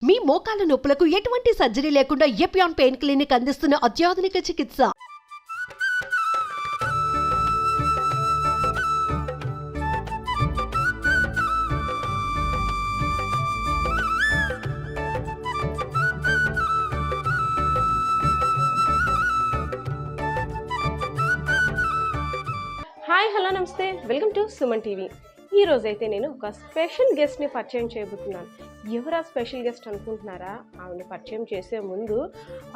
మీ మోకాల నొప్పులకు ఎటువంటి సర్జరీ లేకుండా ఎపియాన్ పెయిన్ క్లినిక్ అందిస్తున్న అత్యాధునిక చికిత్స. హాయ్ హలో నమస్తే, వెల్కమ్ టు సుమన్ టీవీ. ఈ రోజైతే నేను ఒక స్పెషల్ గెస్ట్ని పరిచయం చేయబోతున్నాను. ఎవరా స్పెషల్ గెస్ట్ అనుకుంటున్నారా? ఆవిడని పరిచయం చేసే ముందు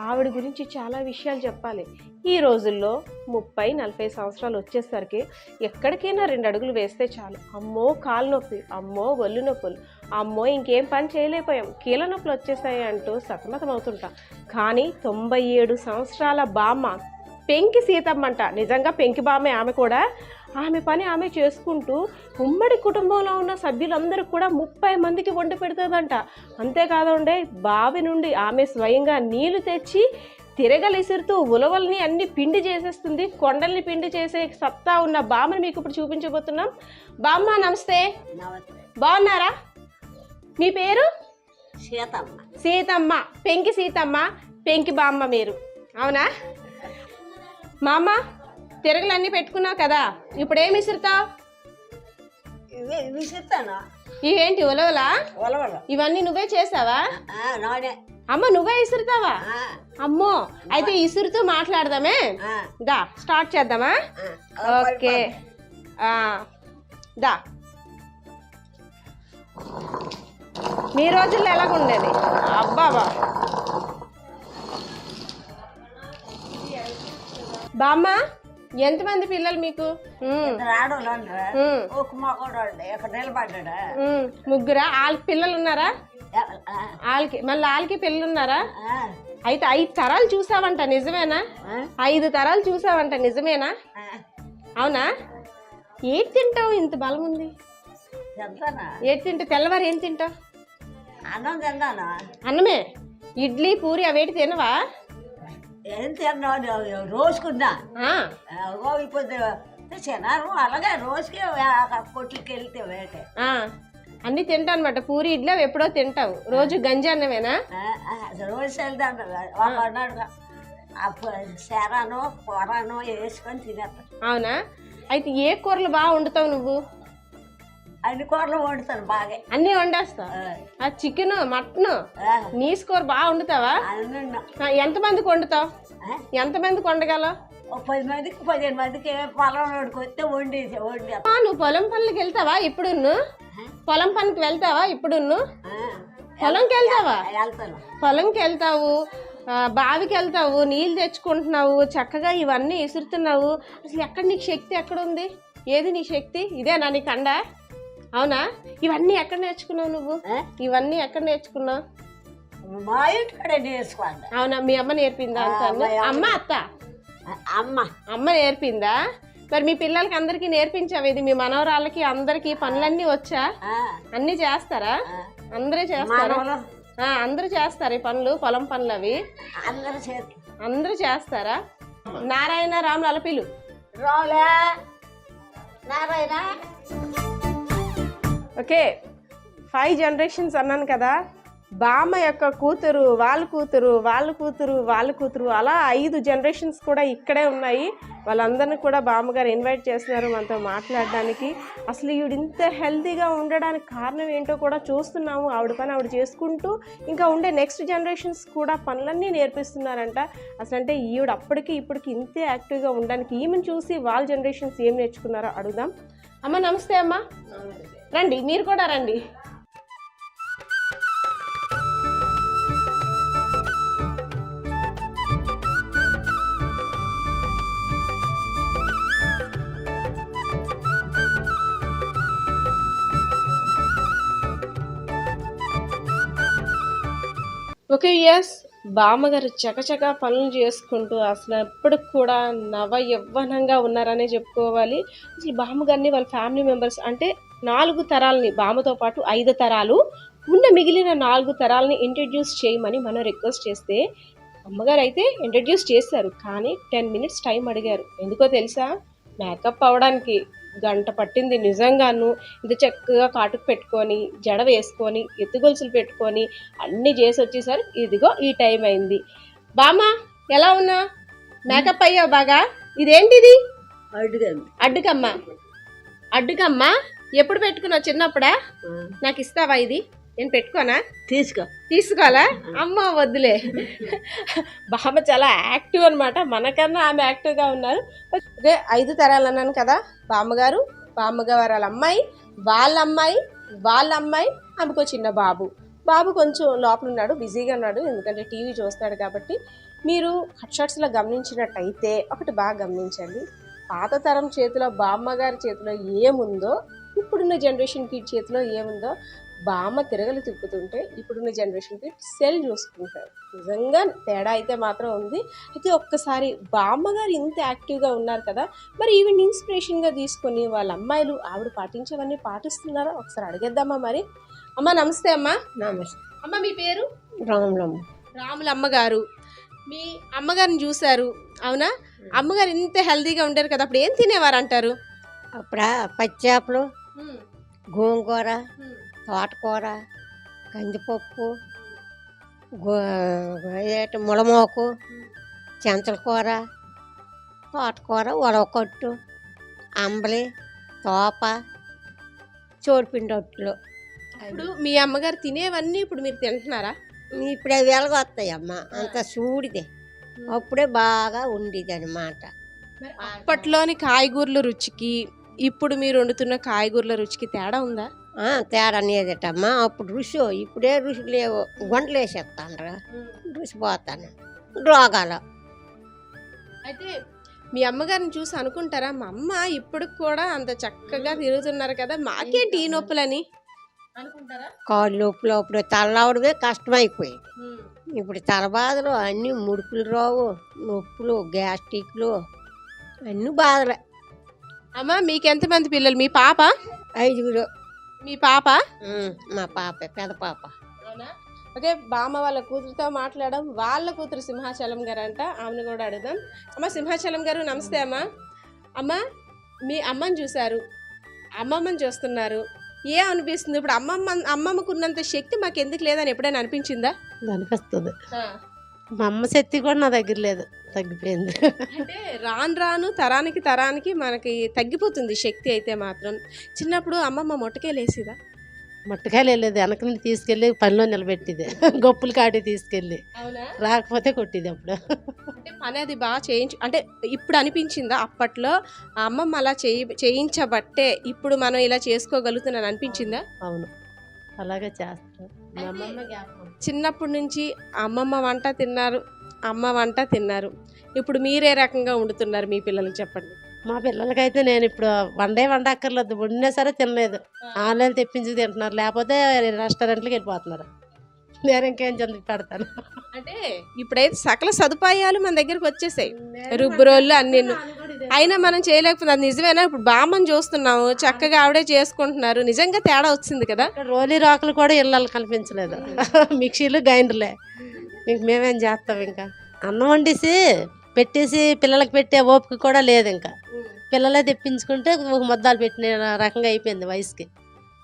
ఆవిడ గురించి చాలా విషయాలు చెప్పాలి. ఈ రోజుల్లో 30-40 సంవత్సరాలు వచ్చేసరికి ఎక్కడికైనా 2 అడుగులు వేస్తే చాలు, అమ్మో కాలు నొప్పి, అమ్మో ఒళ్ళు నొప్పులు, అమ్మో ఇంకేం పని చేయలేకపోయాం, కీళ్ళ నొప్పులు వచ్చేసాయి అంటూ సతమతం అవుతుంటాం. కానీ 97 సంవత్సరాల బామ్మ పెంకి సీతమ్మంట. నిజంగా పెంకి బామ్మే ఆమె కూడా. ఆమె పని ఆమె చేసుకుంటూ ఉమ్మడి కుటుంబంలో ఉన్న సభ్యులందరూ కూడా 30 మందికి వండి పెడుతుందంట. అంతేకాదండి, బావి నుండి ఆమె స్వయంగా నీళ్లు తెచ్చి తిరగలిసిరుతూ ఉలవల్ని అన్ని పిండి చేసేస్తుంది. కొండల్ని పిండి చేసే సత్తా ఉన్న బామ్మని మీకు ఇప్పుడు చూపించబోతున్నాం. బామ్మ నమస్తే. బాగున్నారా? మీ పేరు? సీతమ్మ. సీతమ్మ, పెంకి సీతమ్మ, పెంకి బామ్మ మీరు, అవునా? మామ, తిరగలన్నీ పెట్టుకున్నావు కదా, ఇప్పుడు ఏమి విసురుతావు? విసురుతాను. ఇవేంటి ఉలవలా? ఉలవలు ఇవన్నీ నువ్వే చేసావా? నానే. అమ్మ నువ్వే విసురుతావా? అమ్మో, అయితే విసురుతూ మాట్లాడదామే. దా స్టార్ట్ చేద్దామా? ఓకే, దా. మీ రోజుల్లో ఎలాగుండేది? అబ్బాబా. బామ్మ, ఎంతమంది పిల్లలు మీకు? ఒక మొక్కడు ఇక్కడ నిలబడ్డా. ముగ్గురా? వాళ్ళకి పిల్లలు ఉన్నారా? వాళ్ళకి పిల్లలు ఉన్నారా? అయితే 5 తరాలు చూసావంట, నిజమేనా? 5 తరాలు చూసావంట, నిజమేనా? అవునా? ఏం తింటావు? ఇంత బలం ఉంది. ఏది తింటావు? తెల్లవారు ఏం తింటావు? అన్నం తిన్నాను. అన్నమే? ఇడ్లీ పూరి అవేటి తినవా? ఏం తిన్నాను, రోజుకున్నా. ఇప్పుడు తిన్నాను. అలాగే రోజుకి కొట్లకి వెళ్తే వేటే అన్ని తింటావు అనమాట. పూరి ఇడ్లీ అవి ఎప్పుడో తింటావు. రోజు గంజి అన్నమేనా? రోజు వెళ్తాను. ఒకనాడు శరాను కూరను వేసుకొని తినేస్తాను. అవునా? అయితే ఏ కూరలు బాగా వండుతావు నువ్వు? అన్ని కూరలు వండుతాను బాగా. అన్నీ వండేస్తావు? ఆ చికెన్, మటన్, నీసు కూర బాగా వండుతావా? ఎంతమందికి వండుతావు? ఎంతమందికి వండగలవు? 10 మందికి 15 మందికి పొలం వస్తే వండి. నువ్వు పొలం పనులకి వెళ్తావా ఇప్పుడు? పొలం పనికి వెళ్తావా ఇప్పుడు? పొలంకి వెళ్తావా? వెళ్తాను. పొలంకి వెళ్తావు, బావికి వెళ్తావు, నీళ్ళు తెచ్చుకుంటున్నావు, చక్కగా ఇవన్నీ విసురుతున్నావు. అసలు ఎక్కడ నీకు శక్తి ఎక్కడ ఉంది? ఏది నీ శక్తి? ఇదేనా నీ కండ? అవునా? ఇవన్నీ ఎక్కడ నేర్చుకున్నావు నువ్వు? ఇవన్నీ ఎక్కడ నేర్చుకున్నావు? మా ఇంటికాడే నేర్చుకోండి. అవునా? మీ అమ్మ నేర్పిందా? అమ్మ అత్త? అమ్మ నేర్పిందా? మరి మీ పిల్లలకి అందరికీ నేర్పించావు? ఇది మీ మనవరాళ్ళకి అందరికి పనులన్నీ వచ్చా? అన్నీ చేస్తారా? అందరూ చేస్తారా? అందరూ చేస్తారు ఈ పనులు, పొలం పనులు అవి అందరూ చేస్తారా? నారాయణ రాములు అలపిలు నారాయణ. ఓకే, 5 జనరేషన్స్ అన్నాను కదా. బామ్మ యొక్క కూతురు, వాళ్ళ కూతురు, వాళ్ళ కూతురు, వాళ్ళ కూతురు, అలా 5 జనరేషన్స్ కూడా ఇక్కడే ఉన్నాయి. వాళ్ళందరినీ కూడా బామ్మగారు ఇన్వైట్ చేస్తున్నారు మనతో మాట్లాడడానికి. అసలు ఈవిడ ఇంత హెల్తీగా ఉండడానికి కారణం ఏంటో కూడా చూస్తున్నాము. ఆవిడ పని ఆవిడ చేసుకుంటూ ఇంకా ఉండే నెక్స్ట్ జనరేషన్స్ కూడా పనులన్నీ నేర్పిస్తున్నారంట. అసలు అంటే ఈవిడ అప్పటికి ఇప్పటికి ఇంతే యాక్టివ్గా ఉండడానికి ఈమెను చూసి వాళ్ళ జనరేషన్స్ ఏం నేర్చుకున్నారో అడుగుదాం. అమ్మ నమస్తే. అమ్మ రండి, మీరు కూడా రండి. ఓకే, ఎస్, బామ్మగారు చకచక పనులు చేసుకుంటూ అసలు ఎప్పటికి కూడా నవ యవ్వనంగా ఉన్నారనే చెప్పుకోవాలి. అసలు బామ్మగారిని వాళ్ళ ఫ్యామిలీ మెంబర్స్ అంటే 4 తరాలని, బామ్మతో పాటు 5 తరాలు ఉన్న మిగిలిన 4 తరాలని ఇంట్రడ్యూస్ చేయమని మనం రిక్వెస్ట్ చేస్తే అమ్మగారు అయితే ఇంట్రడ్యూస్ చేశారు. కానీ 10 minutes టైం అడిగారు. ఎందుకో తెలుసా? మేకప్ అవ్వడానికి. గంట పట్టింది నిజంగాను. ఇంత చక్కగా కాటుకు పెట్టుకొని జడ వేసుకొని ఎత్తుగొలుసులు పెట్టుకొని అన్నీ చేసి వచ్చేసరి ఇదిగో ఈ టైం అయింది. బామ్మ ఎలా ఉన్నా? మేకప్ అయ్యావు బాగా. ఇదేంటిది? అడ్డుకమ్మ ఎప్పుడు పెట్టుకున్నావు? చిన్నప్పుడా? నాకు ఇస్తావా? ఇది నేను పెట్టుకోనా? తీసుకోవాలా? అమ్మ వద్దులే. బామ్మ చాలా యాక్టివ్ అనమాట, మనకన్నా ఆమె యాక్టివ్గా ఉన్నారు. ఓకే, 5 తరాలు అన్నాను కదా. బామ్మగారు, బామ్మగారు వాళ్ళ అమ్మాయి, వాళ్ళ అమ్మాయి, ఆమెకు చిన్న బాబు కొంచెం లోపల ఉన్నాడు, బిజీగా ఉన్నాడు, ఎందుకంటే టీవీ చూస్తాడు కాబట్టి. మీరు కట్ షాట్స్లో గమనించినట్టయితే ఒకటి బాగా గమనించండి. పాత తరం చేతిలో బామ్మగారి చేతిలో ఏముందో, ఇప్పుడున్న జనరేషన్ కిడ్ చేతిలో ఏముందో, బామ్మ తిరగలు తిప్పుతుంటే ఇప్పుడున్న జనరేషన్ కిడ్ సెల్ చూసుకుంటారు. నిజంగా తేడా అయితే మాత్రం ఉంది. అయితే ఒక్కసారి బామ్మగారు ఇంత యాక్టివ్గా ఉన్నారు కదా, మరి ఈవెన్ ఇన్స్పిరేషన్గా తీసుకొని వాళ్ళ అమ్మాయిలు ఆవిడ పాటించేవన్నీ పాటిస్తున్నారా? ఒకసారి అడిగేద్దామా మరి. అమ్మ నమస్తే. అమ్మ మీ పేరు? రాములమ్మ గారు. మీ అమ్మగారిని చూశారు, అవునా? అమ్మగారు ఇంత హెల్తీగా ఉంటారు కదా, అప్పుడు ఏం తినేవారు అంటారు? అప్పుడు పచ్చేపలు, గోంగూర, తోటకూర, కందిపప్పు, ములమోకు, చెంచల కూర, తోటకూర, ఉడవకొట్టు, అంబలి, తోప, చోడిపిండి రొట్టెలు. ఇప్పుడు మీ అమ్మగారు తినేవన్నీ ఇప్పుడు మీరు తింటున్నారా? ఇప్పుడు అవి వెలగొస్తాయమ్మ, అంత చూడిదే. అప్పుడే బాగా ఉండేది అనమాట. అప్పట్లోని కాయగూరల రుచికి ఇప్పుడు మీరు వండుతున్న కాయగూరల రుచికి తేడా ఉందా? తేడా అనేదటమ్మా. అప్పుడు రుచి, ఇప్పుడే రుచి లేవు. గుంటలు వేసేస్తాను, రుచి పోతాను, రోగాలు. అయితే మీ అమ్మగారిని చూసి అనుకుంటారా, మా అమ్మ ఇప్పుడు కూడా అంత చక్కగా తిరుగుతున్నారు కదా, మాకేంటి ఈ నొప్పులని అనుకుంటారా? కాళ్ళు నొప్పులు, అప్పుడు తలవడమే కష్టమైపోయాయి. ఇప్పుడు తలబాధలు అన్నీ, ముడుపులు రావు, నొప్పులు, గ్యాస్ట్రిక్లు, అన్నీ బాధలే. అమ్మ మీకు ఎంతమంది పిల్లలు? మీ పాప? 5. మీ పాప? మా పాప, పెద్ద పాప. అవునా? ఓకే, బామ్మ వాళ్ళ కూతురుతో మాట్లాడడం. వాళ్ళ కూతురు సింహాచలం గారు అంట, ఆమెను కూడా అడుగుదాం. అమ్మ సింహాచలం గారు నమస్తే. అమ్మ మీ అమ్మని చూశారు, అమ్మమ్మని చూస్తున్నారు, ఏ అనిపిస్తుంది ఇప్పుడు? అమ్మమ్మకు ఉన్నంత శక్తి మాకు ఎందుకు లేదని ఎప్పుడైనా అనిపించిందా? అనిపిస్తుంది. మా అమ్మ శక్తి కూడా నా దగ్గర లేదు, తగ్గిపోయింది. అంటే రాను తరానికి మనకి తగ్గిపోతుంది శక్తి. అయితే మాత్రం చిన్నప్పుడు అమ్మమ్మ మొట్టకాయలు వేసిదా? మొట్టకాయలు వెళ్ళేది, వెనక నుండి తీసుకెళ్ళి పనిలో నిలబెట్టిది, గొప్పులు కాటి తీసుకెళ్ళి. అవునా? రాకపోతే కొట్టిది అప్పుడు. అంటే పని అది బాగా అంటే ఇప్పుడు అనిపించిందా అప్పట్లో అమ్మమ్మ అలా చేయించబట్టే ఇప్పుడు మనం ఇలా చేసుకోగలుగుతున్నాను అనిపించిందా? అవును, అలాగే చేస్తాం. చిన్నప్పటి నుంచి అమ్మమ్మ వంట తిన్నారు, అమ్మ వంట తిన్నారు, ఇప్పుడు మీరే రకంగా వండుతున్నారు మీ పిల్లలకి చెప్పండి. మా పిల్లలకైతే నేను ఇప్పుడు వండక్కర్లేదు, వండినా సరే తినలేదు, ఆన్లైన్ తెప్పించి తింటున్నారు, లేకపోతే రెస్టారెంట్లకు వెళ్ళిపోతున్నారు. నేను ఇంకేం చదువు పెడతాను. అంటే ఇప్పుడైతే సకల సదుపాయాలు మన దగ్గరకు వచ్చేసాయి, రుబ్బురోళ్ళు అన్ని. అయినా మనం చేయలేకపోతే అది నిజమేనా? ఇప్పుడు బామ్మని చూస్తున్నాము, చక్కగా ఆవిడే చేసుకుంటున్నారు, నిజంగా తేడా వచ్చింది కదా. రోలీ రాకులు కూడా ఇళ్ళకి కనిపించలేదు, మిక్సీలు గ్రైండర్లే. ఇంక మేమేం చేస్తాం? ఇంకా అన్నం వండేసి పెట్టేసి పిల్లలకి పెట్టే ఓపిక కూడా లేదు. ఇంకా పిల్లలే తెప్పించుకుంటే ఒక ముద్దాలు పెట్టిన రకంగా అయిపోయింది వయసుకి.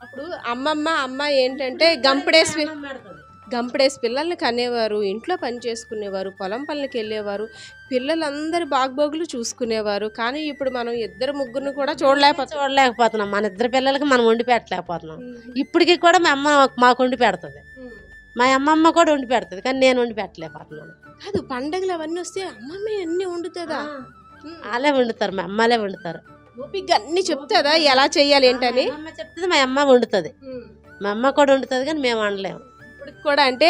అప్పుడు అమ్మ ఏంటంటే గంపడేసి పిల్లల్ని కనేవారు, ఇంట్లో పని చేసుకునేవారు, పొలం పనులకు వెళ్ళేవారు, పిల్లలందరూ బాగుబోగులు చూసుకునేవారు. కానీ ఇప్పుడు మనం 2-3 కూడా చూడలేకపోతున్నాం. మన 2 పిల్లలకి మనం వండి పెట్టలేకపోతున్నాం. ఇప్పటికి కూడా మా అమ్మ మాకు వండి పెడుతుంది, మా అమ్మమ్మ కూడా వండి పెడుతుంది, కానీ నేను వండి పెట్టలేకపోతున్నాను. కాదు, పండగలు అవన్నీ వస్తే అమ్మమ్మ అన్నీ వండుతుందా? వాళ్ళే వండుతారు, మా అమ్మలే వండుతారు. ఓపిక అన్ని చెప్తుందా ఎలా చెయ్యాలి ఏంటని? చెప్తుంది, మా అమ్మ వండుతుంది, మా అమ్మ కూడా వండుతుంది, కానీ మేము వండలేము. ఇప్పుడు కూడా అంటే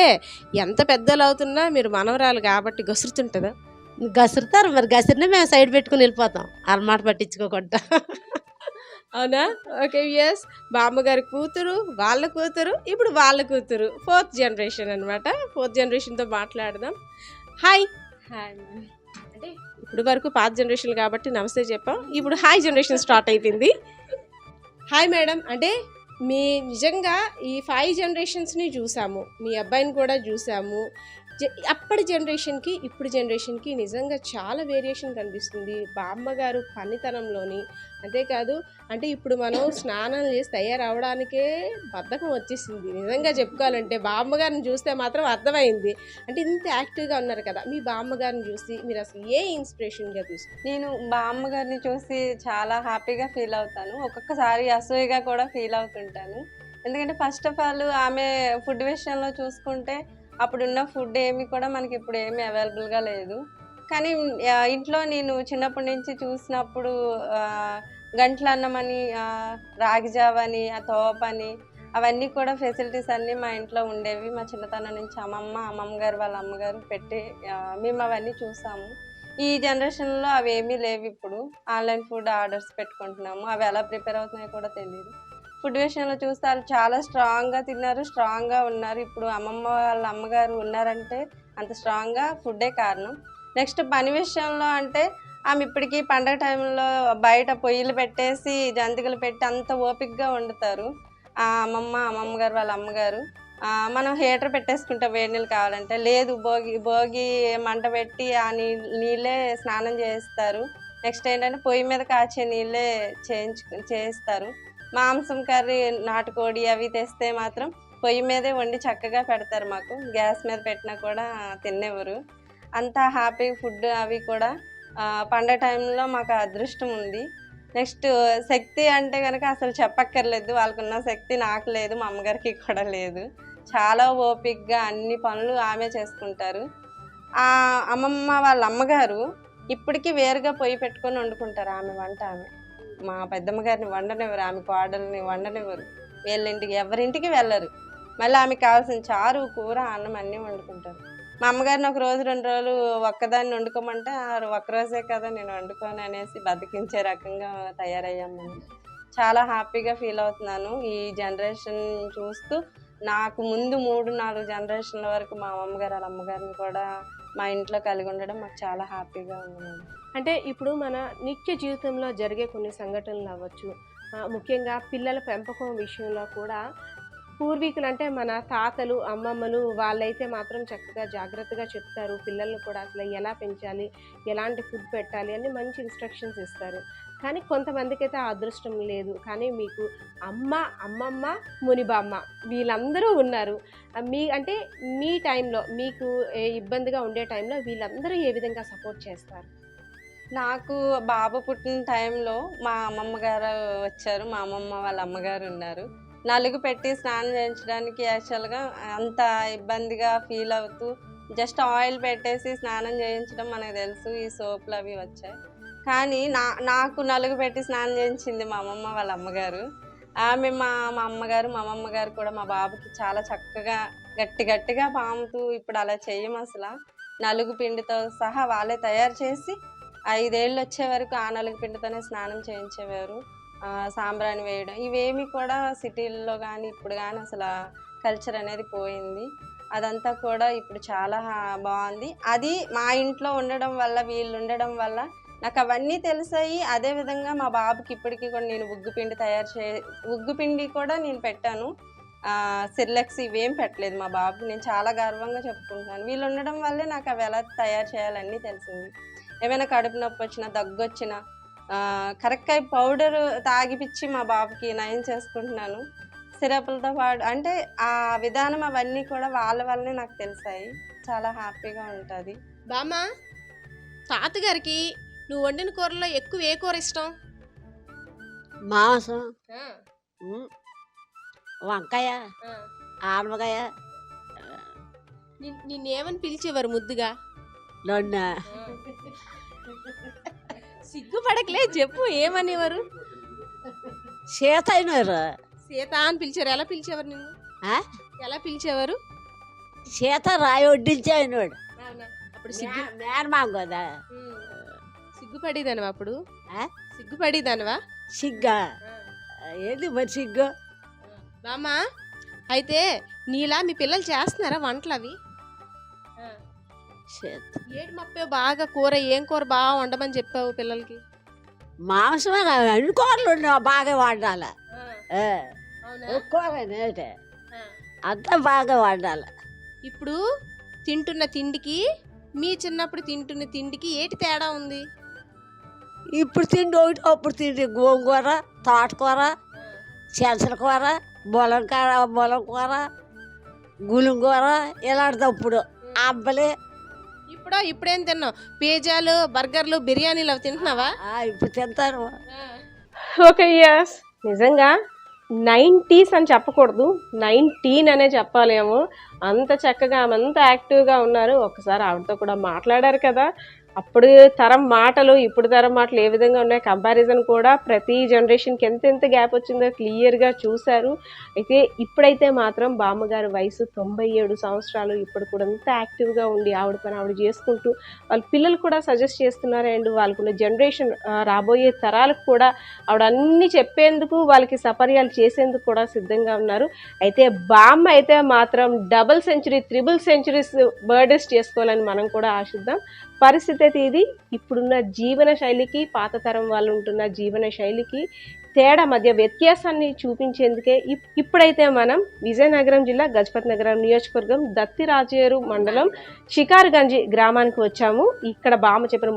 ఎంత పెద్దలు అవుతున్నా మీరు మనవరాలు కాబట్టి గసురుతుంటుందా? గసురుతారు మరి, గసిరిని మేము సైడ్ పెట్టుకుని వెళ్ళిపోతాం, అలమాట పట్టించుకోకుండా. అవునా? Okay, yes. బామ్మగారి కూతురు, వాళ్ళ కూతురు, ఇప్పుడు వాళ్ళ కూతురు, 4th జనరేషన్ అనమాట. 4th జనరేషన్తో మాట్లాడదాం. హాయ్. అంటే ఇప్పుడు వరకు పాత జనరేషన్ కాబట్టి నమస్తే చెప్పాం, ఇప్పుడు హాయ్ జనరేషన్ స్టార్ట్ అయిపోయింది. Hi madam. అంటే మీ నిజంగా ఈ 5 జనరేషన్స్ని చూసాము, మీ అబ్బాయిని కూడా చూసాము. అప్పటి జనరేషన్కి ఇప్పుడు జనరేషన్కి నిజంగా చాలా వేరియేషన్ కనిపిస్తుంది బామ్మగారు పనితనంలోని. అంతేకాదు అంటే ఇప్పుడు మనం స్నానాలు చేసి తయారవడానికే బద్ధకం వచ్చేసింది నిజంగా చెప్పుకోవాలంటే. బామ్మగారిని చూస్తే మాత్రం అర్థమైంది. అంటే ఇంత యాక్టివ్గా ఉన్నారు కదా, మీ బామ్మగారిని చూసి మీరు అసలు ఏ ఇన్స్పిరేషన్గా తీసుకుంటారు? నేను బామ్మగారిని చూసి చాలా హ్యాపీగా ఫీల్ అవుతాను. ఒక్కొక్కసారి అసూయగా కూడా ఫీల్ అవుతుంటాను. ఎందుకంటే ఫస్ట్ ఆఫ్ ఆల్ ఆమె ఫుడ్ విషయంలో చూసుకుంటే అప్పుడున్న ఫుడ్ ఏమి కూడా మనకి ఇప్పుడు ఏమీ అవైలబుల్గా లేదు. కానీ ఇంట్లో నేను చిన్నప్పటి నుంచి చూసినప్పుడు గంటల అన్నమని, రాగి జావని, తోపని, అవన్నీ కూడా ఫెసిలిటీస్ అన్నీ మా ఇంట్లో ఉండేవి. మా చిన్నతనం నుంచి అమ్మమ్మ గారు వాళ్ళ అమ్మగారు పెట్టి మేము అవన్నీ చూసాము. ఈ జనరేషన్లో అవి ఏమీ లేవు. ఇప్పుడు ఆన్లైన్ ఫుడ్ ఆర్డర్స్ పెట్టుకుంటున్నాము. అవి ఎలా ప్రిపేర్ అవుతున్నాయో కూడా తెలియదు. ఫుడ్ విషయంలో చూస్తే వాళ్ళు చాలా స్ట్రాంగ్గా తిన్నారు, స్ట్రాంగ్గా ఉన్నారు. ఇప్పుడు అమ్మమ్మ వాళ్ళ అమ్మగారు ఉన్నారంటే అంత స్ట్రాంగ్గా ఫుడ్డే కారణం. నెక్స్ట్ పని విషయంలో అంటే ఆమె ఇప్పటికీ పండగ టైంలో బయట పొయ్యిలు పెట్టేసి జంతికలు పెట్టి అంత ఓపికగా వండుతారు. అమ్మమ్మ గారు వాళ్ళ అమ్మగారు. మనం హీటర్ పెట్టేసుకుంటాం వేడి నీళ్ళు కావాలంటే, లేదు భోగి మంట పెట్టి ఆ నీళ్ళే స్నానం చేస్తారు. నెక్స్ట్ ఏంటంటే పొయ్యి మీద కాచే నీళ్ళే చేయిస్తారు. మాంసం కర్రీ, నాటుకోడి అవి తెస్తే మాత్రం పొయ్యి మీదే వండి చక్కగా పెడతారు మాకు. గ్యాస్ మీద పెట్టినా కూడా తినేవారు. అంతా హ్యాపీ ఫుడ్ అవి కూడా పండగ టైంలో మాకు అదృష్టం ఉంది. నెక్స్ట్ శక్తి అంటే కనుక అసలు చెప్పక్కర్లేదు. వాళ్ళకున్న శక్తి నాకు లేదు, మా అమ్మగారికి కూడా లేదు. చాలా ఓపికగా అన్ని పనులు ఆమె చేసుకుంటారు. అమ్మమ్మ వాళ్ళ అమ్మగారు ఇప్పటికీ వేరుగా పొయ్యి పెట్టుకొని వండుకుంటారు. ఆమె వంట ఆమె. మా పెద్దమ్మ గారిని వండనివ్వరు, ఆమె కోడల్ని వండనివ్వరు. వీళ్ళింటికి ఎవరింటికి వెళ్ళరు. మళ్ళీ ఆమెకు కావాల్సిన చారు, కూర, అన్నం అన్నీ వండుకుంటారు. మా అమ్మగారిని ఒక రోజు 2 రోజులు ఒక్కదాన్ని వండుకోమంటే ఒక్కరోజే కదా నేను వండుకోను అనేసి బతికించే రకంగా తయారయ్యాము. మేము చాలా హ్యాపీగా ఫీల్ అవుతున్నాను ఈ జనరేషన్ చూస్తూ. నాకు ముందు 3-4 జనరేషన్ల వరకు మా అమ్మగారు వాళ్ళ అమ్మగారిని కూడా మా ఇంట్లో కలిగి ఉండడం మాకు చాలా హ్యాపీగా ఉంది. అంటే ఇప్పుడు మన నిత్య జీవితంలో జరిగే కొన్ని సంఘటనలు అవ్వచ్చు, ముఖ్యంగా పిల్లల పెంపకం విషయంలో కూడా పూర్వీకులు అంటే మన తాతలు, అమ్మమ్మలు వాళ్ళైతే మాత్రం చక్కగా జాగ్రత్తగా చెప్తారు. పిల్లల్ని కూడా అసలు ఎలా పెంచాలి, ఎలాంటి ఫుడ్ పెట్టాలి అని మంచి ఇన్స్ట్రక్షన్స్ ఇస్తారు. కానీ కొంతమందికి అయితే ఆ అదృష్టం లేదు. కానీ మీకు అమ్మమ్మ, మునిబామ్మ వీళ్ళందరూ ఉన్నారు. అంటే మీ టైంలో మీకు ఇబ్బందిగా ఉండే టైంలో వీళ్ళందరూ ఏ విధంగా సపోర్ట్ చేస్తారు? నాకు బాబు పుట్టిన టైంలో మా అమ్మమ్మ గారు వచ్చారు. మా అమ్మమ్మ వాళ్ళ అమ్మగారు ఉన్నారు. నలుగు పెట్టి స్నానం చేయించడానికి యాక్చువల్గా అంత ఇబ్బందిగా ఫీల్ అవుతూ జస్ట్ ఆయిల్ పెట్టేసి స్నానం చేయించడం మనకు తెలుసు, ఈ సోపులు అవి వచ్చాయి. కానీ నాకు నలుగు పెట్టి స్నానం చేయించింది మా అమ్మమ్మ వాళ్ళ అమ్మగారు. ఆమె మా అమ్మగారు, మా అమ్మమ్మ గారు కూడా మా బాబుకి చాలా చక్కగా గట్టిగా పాముతూ, ఇప్పుడు అలా చెయ్యం అసలు. నలుగు పిండితో సహా వాళ్ళే తయారు చేసి 5 ఏళ్ళు వచ్చే వరకు ఆ నలుగు పిండితోనే స్నానం చేయించేవారు. సాంబ్రాణి వేయడం ఇవేమి కూడా సిటీల్లో కానీ ఇప్పుడు కానీ అసలు కల్చర్ అనేది పోయింది. అదంతా కూడా ఇప్పుడు చాలా బాగుంది. అది మా ఇంట్లో ఉండడం వల్ల, వీళ్ళు ఉండడం వల్ల నాకు అవన్నీ తెలిసాయి. అదేవిధంగా మా బాబుకి ఇప్పటికీ కూడా నేను ఉగ్గు పిండి కూడా నేను పెట్టాను. సిర్లెక్స్ ఇవేం పెట్టలేదు మా బాబుకి. నేను చాలా గర్వంగా చెప్పుకుంటున్నాను. వీళ్ళు ఉండడం వల్లే నాకు అవి ఎలా తయారు చేయాలన్నీ తెలిసింది. ఏమైనా కడుపు నొప్పి వచ్చినా, దగ్గు వచ్చినా కరెక్కాయ పౌడర్ తాగిపిచ్చి మా బాబుకి నయం చేసుకుంటున్నాను. సిరపులతో పాటు అంటే ఆ విధానం అవన్నీ కూడా వాళ్ళ వల్లనే నాకు తెలిసాయి. చాలా హ్యాపీగా ఉంటుంది. బామ్మ, తాతగారికి నువ్వు వండిన కూరలో ఎక్కువ ఏ కూర ఇష్టం? మాంసం, వంకాయ, ఆనపకాయ. నిన్నేమని పిలిచేవారు ముద్దుగా? నన్ను సిగ్గుపడకలే, చెప్పు ఏమనేవారు? సీత అయినారు. సీత అని పిలిచారు. ఎలా పిలిచేవారు నిన్ను? ఎలా పిలిచేవారు? సీత రాయి వడ్డించి అయినాడు. అప్పుడు మేనమాం కదా. సిగ్గుపడేదానివా అప్పుడు? సిగ్గుపడేదానివా? సిగ్గా ఏది మరి సిగ్గు? బామ్మ, అయితే నీలా మీ పిల్లలు చేస్తున్నారా వంటలు అవి? ఏడు మప్పే బాగా కూర, ఏం కూర బాగా వండమని చెప్పావు పిల్లలకి? మాంసం అన్ని కూరలు బాగా వండాలి. కూర అంతా బాగా వండాలి. ఇప్పుడు తింటున్న తిండికి మీ చిన్నప్పుడు తింటున్న తిండికి ఏంటి తేడా ఉంది? ఇప్పుడు తిండి ఒకటి, అప్పుడు తిండి గోంగూర, తోటకూర, చెంచల కూర, బొలం కూర, గులుంగూర ఇలాంటిది. అప్పుడు అబ్బలే. ఇప్పుడేం తిన్నావు? పిజ్జాలు, బర్గర్లు, బిర్యానీలు అవి తింటున్నావా? ఇప్పుడు తింటారు. ఓకే, యస్, నిజంగా 90s అని చెప్పకూడదు, 19 అనే చెప్పాలేమో. అంత చక్కగా అంత యాక్టివ్గా ఉన్నారు. ఒకసారి ఆవిడతో కూడా మాట్లాడారు కదా. అప్పుడు తరం మాటలు ఇప్పుడు తరం మాటలు ఏ విధంగా ఉన్నాయి, కంపారిజన్ కూడా ప్రతి జనరేషన్కి ఎంత గ్యాప్ వచ్చిందో క్లియర్గా చూశారు. అయితే ఇప్పుడైతే మాత్రం బామ్మగారి వయసు 97 సంవత్సరాలు. ఇప్పుడు కూడా అంత యాక్టివ్గా ఉండి ఆవిడ పని ఆవిడ చేసుకుంటూ వాళ్ళ పిల్లలు కూడా సజెస్ట్ చేస్తున్నారు. అండ్ వాళ్ళకున్న జనరేషన్ రాబోయే తరాలకు కూడా ఆవిడ అన్నీ చెప్పేందుకు, వాళ్ళకి సపర్యాలు చేసేందుకు కూడా సిద్ధంగా ఉన్నారు. అయితే బామ్మ అయితే మాత్రం double century, triple centuries birthdays చేసుకోవాలని మనం కూడా ఆశిద్దాం. పరిస్థితి అయితే ఇది. ఇప్పుడున్న జీవన శైలికి, పాత తరం వాళ్ళు ఉంటున్న జీవన శైలికి తేడా మధ్య వ్యత్యాసాన్ని చూపించేందుకే ఇప్పుడైతే మనం విజయనగరం జిల్లా గజపతి నగరం నియోజకవర్గం దత్తిరాజేరు మండలం షికార్గంజ్ గ్రామానికి వచ్చాము. ఇక్కడ బామ్మ చెప్పిన